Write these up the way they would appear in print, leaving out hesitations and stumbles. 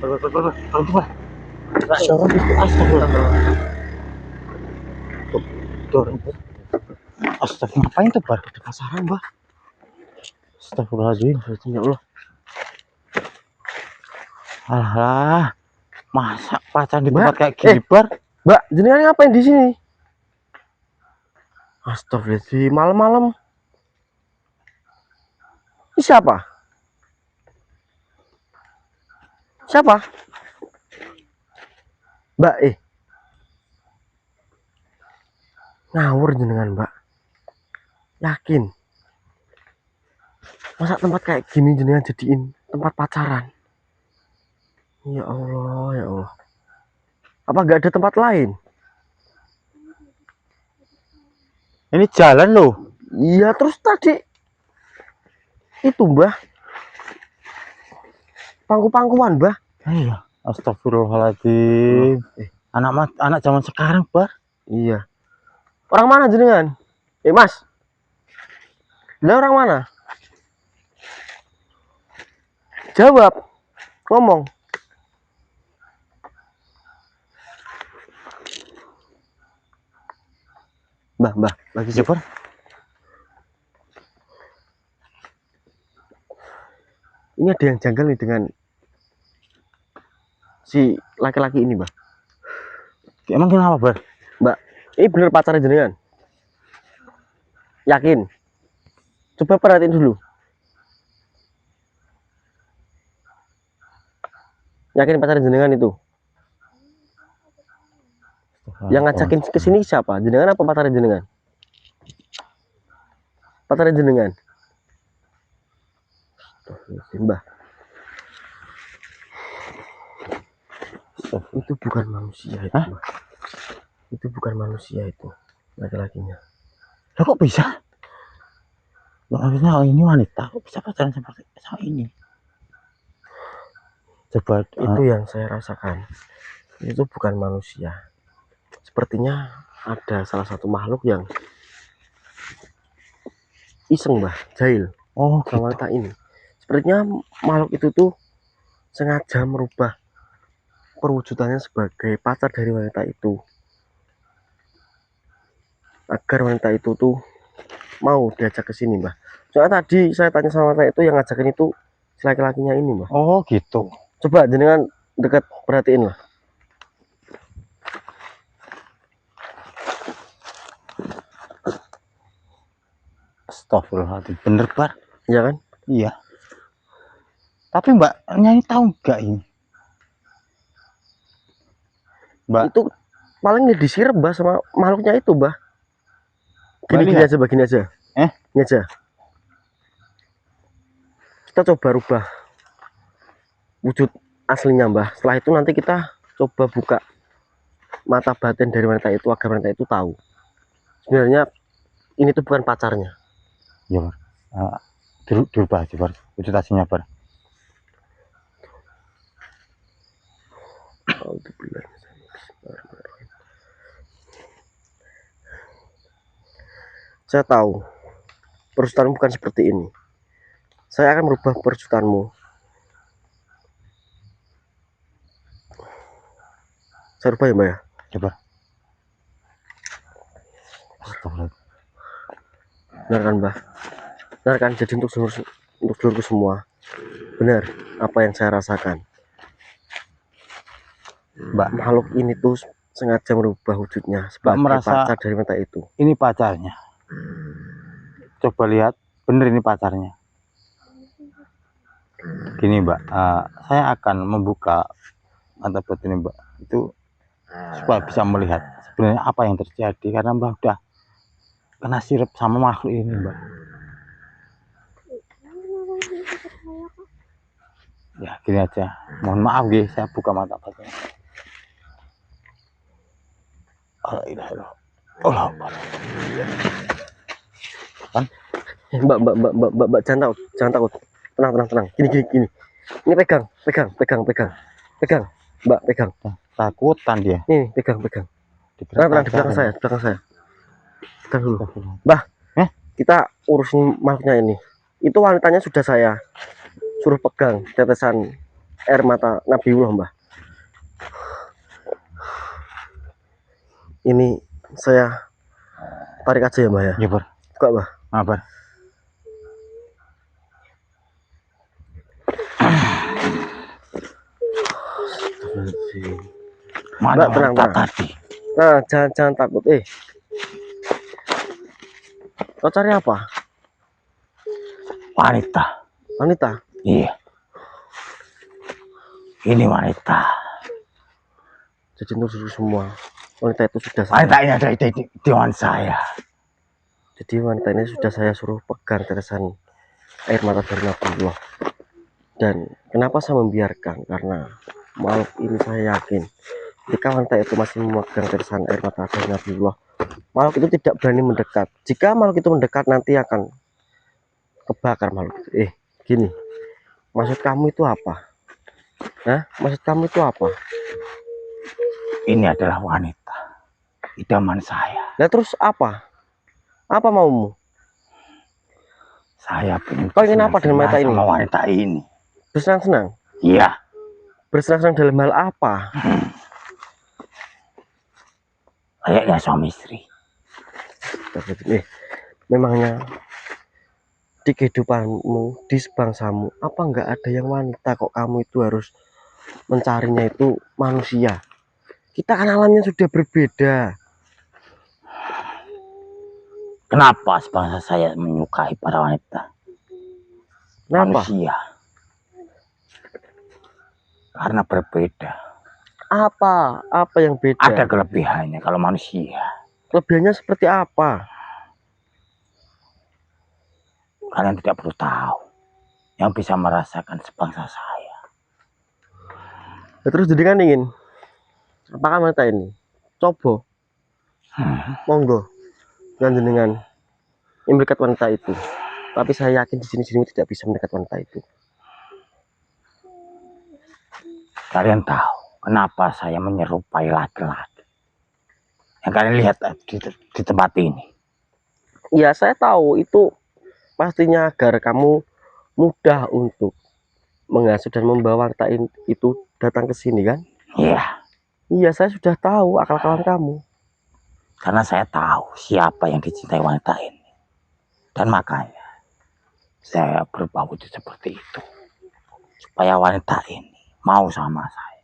Astaga, ngapain tuh Bar? Di pasaran, Bah. Astagfirullahaladzim, ya Allah. Alah, masa pacaran di tempat kayak gini, Bar? Mbak, jenengan ngapain di sini? Astagfirullahaladzim, malam-malam. Ini siapa? Siapa? Mbak, ngawur jenengan, Mbak. Yakin? Masa tempat kayak gini jenengan jadiin tempat pacaran? Ya Allah, ya Allah. Apa nggak ada tempat lain? Ini jalan loh. Iya, terus tadi itu, Mbah. Pangku-pangkuan, Mbah. Iya, astagfirullahaladzim. Anak zaman sekarang, Bar. Iya. Orang mana jenengan? Mas. Lah orang mana? Jawab. Ngomong. Mbah, lagi Bar. Ini ada yang janggal nih dengan si laki-laki ini, Mbak. Emang kenapa, Bar? Mbak, ini bener pacarnya jenengan? Yakin? Coba perhatiin dulu. Yakin pacarnya jenengan itu? Yang ngajakin ke sini siapa? Jenengan apa pacarnya jenengan? Pacarnya jenengan. Mbah. Itu bukan manusia itu, Mbah. Itu bukan manusia itu, laki-lakinya. Lah kok bisa? Maksudnya ini wanita kok bisa pacaran seperti ini? Coba itu yang saya rasakan. Itu bukan manusia. Sepertinya ada salah satu makhluk yang iseng, Mbah, jahil. Oh, gitu. Wanita ini. Sepertinya makhluk itu tuh sengaja merubah perwujudannya sebagai pacar dari wanita itu, agar wanita itu tuh mau diajak ke sini, Mbah. Soalnya tadi saya tanya sama wanita itu, yang ngajakin itu laki-lakinya ini, Mbah. Oh, gitu. Coba jenengan dekat perhatiin lah. Astagfirullahaladzim, bener, Bar? Iya kan? Iya. Tapi Mbaknya ini tahu nggak ini? Mbak itu paling disiram, Mbah, sama makhluknya itu, Mbah. Gini aja, Mbah, gini aja. Ini aja. Kita coba rubah wujud aslinya, Mbah. Setelah itu nanti kita coba buka mata batin dari wanita itu agar wanita itu tahu sebenarnya ini tuh bukan pacarnya. Ya, Bar. Dirubah aja, Bar. Wujud aslinya, Bar. Saya tahu persutanmu bukan seperti ini. Saya akan merubah persutanmu. Saya rubah ya, Mbak, ya? Coba. Astagfirullah. Benar kan, Mbah? Benar kan? Jadi untuk seluruhku semua, benar apa yang saya rasakan. Mbak, makhluk ini tuh sengaja merubah wujudnya sebagai pacar dari wanita itu. Ini pacarnya. Coba lihat, bener ini pacarnya. Gini, Mbak, saya akan membuka mata batin Mbak itu supaya bisa melihat sebenarnya apa yang terjadi, karena Mbak udah kena sirep sama makhluk ini, Mbak. Ya gini aja, mohon maaf guys, saya buka mata batin. Kan? Mbak, jangan takut, tenang. Gini. Ini pegang. Mbak, pegang. Takutan dia. Nih, pegang. Tenang, di belakang saya. Pegang dulu. Mbah, kita urusin makhluknya ini. Itu wanitanya sudah saya suruh pegang tetesan air mata Nabiullah, Mbah. Ini saya tarik aja ya, Mbah ya. Ya, Bar. Buka, Mbah. Apa? Mana Mbak, tenang, wanita tenang. tadi? Nah, jangan takut. Kau cari apa? Wanita. Wanita? Iya. Ini wanita. Jadi untuk semua wanita itu sudah Wanita saya. ini ada di dewan saya. Jadi wanita ini sudah saya suruh pegang tetesan air mata dari Nabiullah. Dan kenapa saya membiarkan? Karena makhluk ini saya yakin jika wanita itu masih memegang tetesan air mata dari Nabiullah, makhluk itu tidak berani mendekat. Jika makhluk itu mendekat, nanti akan kebakar makhluk itu. Gini, maksud kamu itu apa? Hah? Maksud kamu itu apa? Ini adalah wanita idaman saya. Nah terus apa? Apa maumu? Saya pengen Kau ingin apa dengan wanita ini? sama wanita ini. Bersenang-senang? Iya. Bersenang-senang dalam hal apa? Kayaknya suami istri. Memangnya di kehidupanmu, di sebangsamu, apa nggak ada yang wanita kok kamu itu harus mencarinya itu manusia? Kita kan alamnya sudah berbeda. Kenapa sebangsa saya menyukai para wanita? Kenapa? Manusia. Karena berbeda. Apa yang beda? Ada kelebihannya kalau manusia. Kelebihannya seperti apa? Kalian tidak perlu tahu. Yang bisa merasakan sebangsa saya. Ya, terus jadi kan ingin apakah wanita ini? Coba. Monggo. Dengan mendekat wanita itu. Tapi saya yakin di sini tidak bisa mendekat wanita itu. Kalian tahu kenapa saya menyerupai laki-laki yang kalian lihat di tempat ini? Ya saya tahu itu pastinya agar kamu mudah untuk mengasuh dan membawa wanita itu datang ke sini kan? Iya. Iya, saya sudah tahu akal-akalan kamu. Karena saya tahu siapa yang dicintai wanita ini. Dan makanya saya berubah wujud seperti itu. Supaya wanita ini mau sama saya.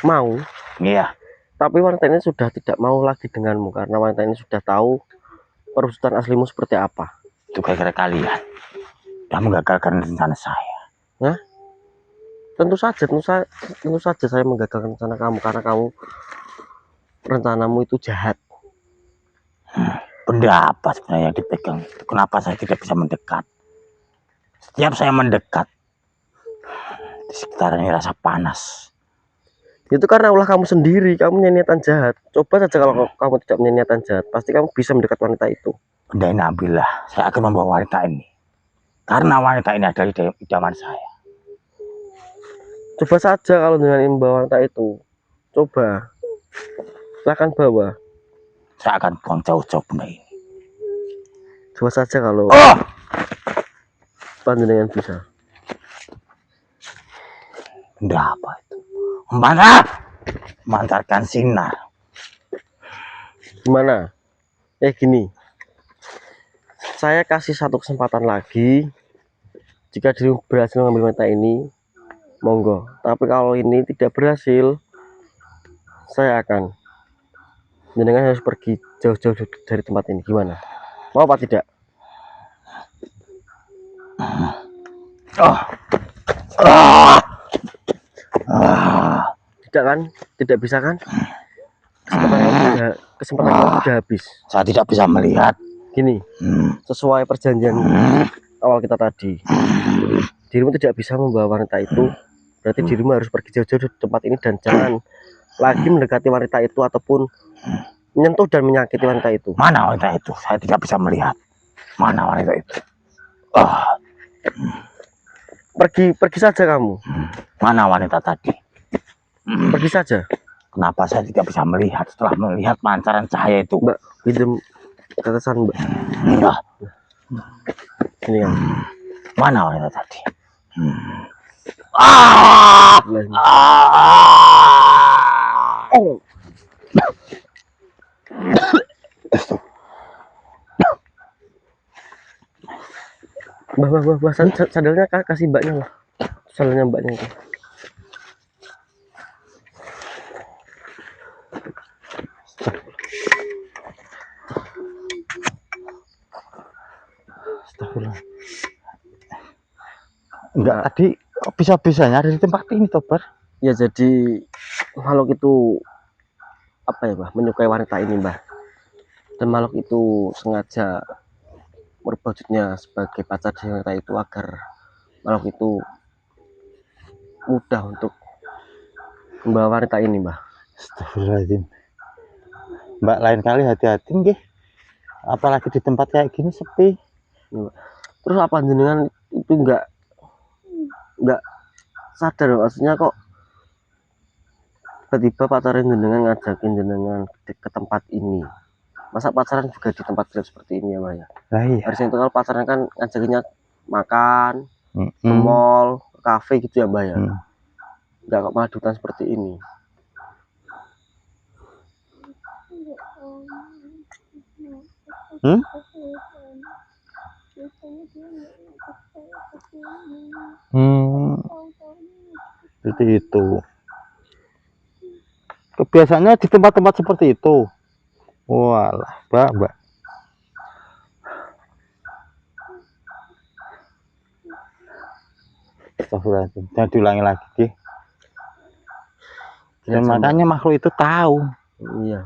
Mau? Iya. Tapi wanita ini sudah tidak mau lagi denganmu karena wanita ini sudah tahu perwujudan aslimu seperti apa. Itu gara-gara kalian sudah menggagalkan rencana saya. Nah, tentu saja saya menggagalkan rencana kamu karena rencanamu itu jahat. Benda apa sebenarnya yang dipegang? Kenapa saya tidak bisa mendekat? Setiap saya mendekat, di sekitar ini rasa panas. Itu karena ulah kamu sendiri, kamu punya niatan jahat. Coba saja kalau kamu tidak punya niatan jahat, pasti kamu bisa mendekat wanita itu. Benda ini ambillah, saya akan membawa wanita ini. Karena wanita ini adalah idaman saya. Coba saja kalau dengan membawa wanita itu. Coba. Silahkan bawa. Saya akan buang jauh-jauh benda ini. Coba saja kalau panjenengan bisa. Benda apa itu? Mana? Memancarkan sinar. Gimana? Gini. Saya kasih satu kesempatan lagi. Jika dirimu berhasil mengambil wanita ini, monggo. Tapi kalau ini tidak berhasil, saya akan jenengan harus pergi jauh-jauh dari tempat ini. Gimana? Mau apa tidak? Tidak kan? Tidak bisa kan? Kesempatan kamu sudah habis. Saya tidak bisa melihat. Gini, sesuai perjanjian awal kita tadi, dirimu tidak bisa membawa wanita itu. Berarti dirimu harus pergi jauh-jauh dari tempat ini dan jangan lagi mendekati wanita itu ataupun menyentuh dan menyakiti wanita itu. Mana wanita itu? Saya tidak bisa melihat. Mana wanita itu? Pergi saja kamu. Mana wanita tadi? Pergi saja. Kenapa saya tidak bisa melihat setelah melihat pancaran cahaya itu? Mbak, pinjam tetesan, Mbak. Enggak. Ini kan. Mana wanita tadi? Ah! Ah! Oh. Bah, sandalnya kasih mbaknya lah. Sandalnya mbaknya itu. Astagfirullah. Enggak, tadi bisa-bisanya ada di tempat ini, Tobar. Ya jadi makhluk itu apa ya, Mbah, menyukai wanita ini, Mbah. Dan makhluk itu sengaja merubah wujudnya sebagai pacar dari wanita itu agar makhluk itu mudah untuk membawa wanita ini, Mbah. Astagfirullahaladzim. Mbak, lain kali hati-hati nggih. Apalagi di tempat kayak gini sepi. Terus apa jenengan itu enggak sadar, maksudnya kok tiba-tiba pacaran jenengan ngajakin jenengan ke tempat ini. Masa pacaran juga di tempat seperti ini ya, Mbak ya? Lah iya. Harusnya itu kalau pacaran kan ngajakinnya makan, ke mall, ke kafe gitu ya, Mbak ya? Enggak kok malah di hutan seperti ini. Seperti itu. Kebiasaannya di tempat-tempat seperti itu. Walah, Mbak. Astagfirullahaladzim. Jangan diulangi lagi. Dan makanya makhluk itu tahu. Iya.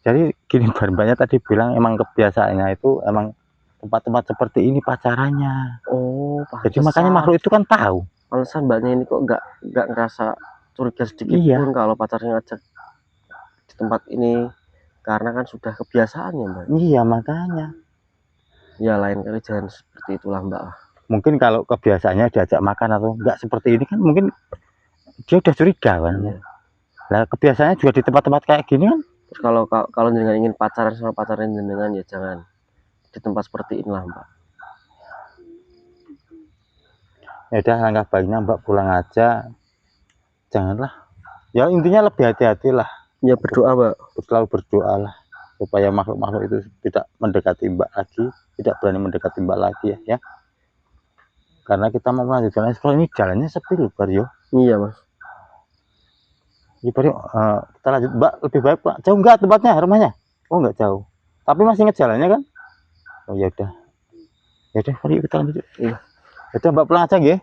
Jadi gini, banyak tadi bilang emang kebiasaannya itu emang tempat-tempat seperti ini pacarannya. Oh, jadi makanya makhluk itu kan tahu. Alasan mbaknya ini kok nggak ngerasa curiga sedikit pun kalau pacarnya ngajak di tempat ini, karena kan sudah kebiasaannya, Mbak. Iya, makanya. Ya lain kali jangan seperti itulah, Mbak. Mungkin kalau kebiasaannya diajak makan atau enggak seperti ini kan mungkin dia udah curiga kan. Iya. Nah, kebiasaannya juga di tempat-tempat kayak gini kan. Terus kalau jenengan ingin pacaran sama pacarnya jenengan, ya jangan di tempat seperti inilah, Mbak. Ya udah, langkah baiknya Mbak pulang aja. Janganlah. Ya intinya lebih hati-hati lah. Ya berdoa, Mbak. Selalu berdoa lah supaya makhluk-makhluk itu tidak mendekati Mbak lagi, tidak berani mendekati Mbak lagi ya. Karena kita mau melanjutkan sekolah ini jalannya sepi loh, Baryo. Iya, Mas. Ya, Baryo, kita lanjut, Mbak. Lebih baik Pak. Jauh enggak tempatnya, rumahnya? Oh, enggak jauh. Tapi masih ingat jalannya kan? Oh ya udah. Ya udah, mari kita lanjut. Iya. Ya udah, Mbak pulang aja nggih.